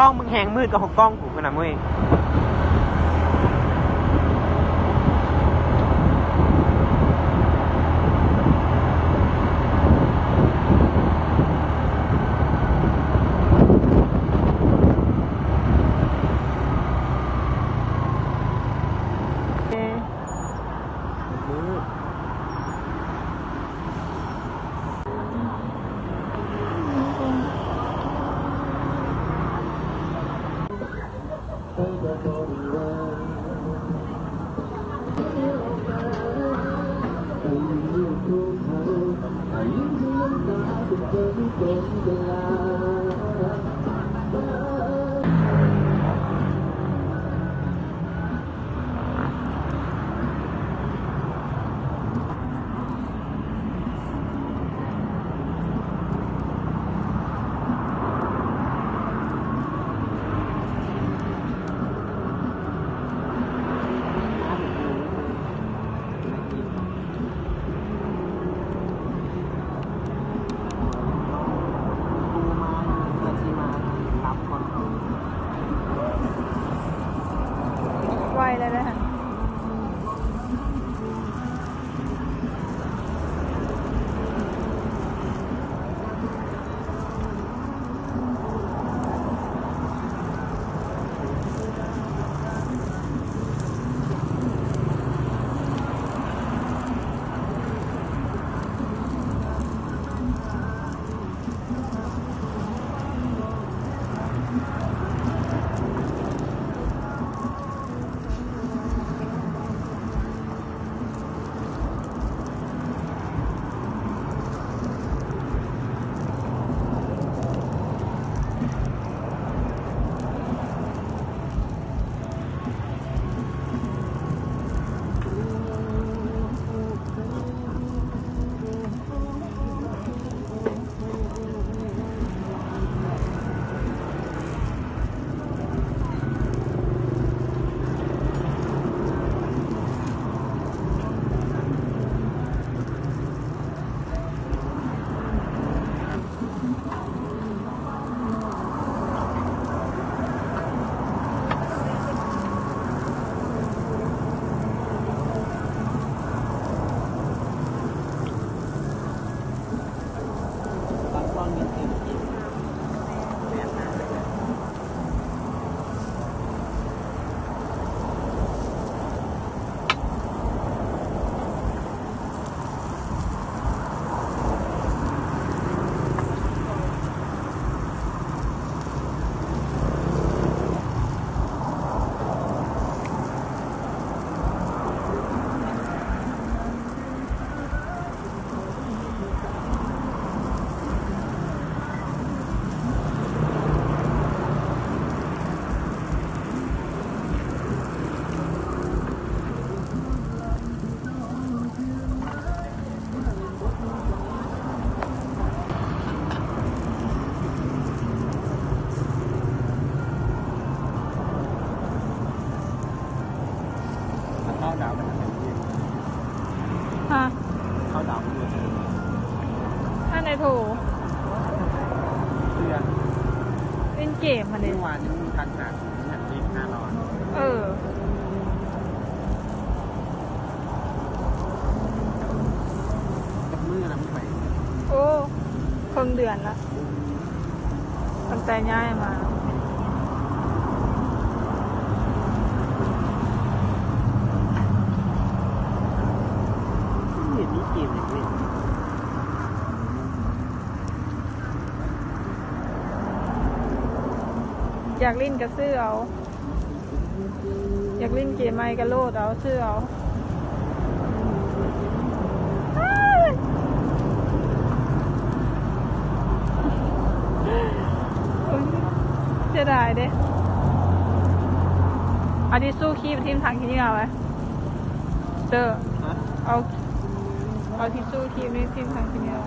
กล้องมึงแหงมืดกับของกล้องกูขนาดมึงไวเลยนะฮะเข้าดาวไปทางไหน ฮะ เข้าดาวไปด้วย ถ้าในโถ เพื่อน เล่นเกมมาเนี่ เมื่ ย อวานนี้มีทักหนักหนักอีก500เออกับมือแล้วไม่ไป โอ้ครึ่งเดือนละตั้งแต่ย้ายมาเห็นนี่เกมอย่างนี้ อยากเล่นก็ซื้อเอา อยากเล่นเกมไหมก็โหลดเอาซื้อเอาเสียดายเด้เอาที่สู้คีบทีมทางที่นี่เอาไว้เจอเอาทิชชู่คีบนี่ทีมทางที่นี่เอา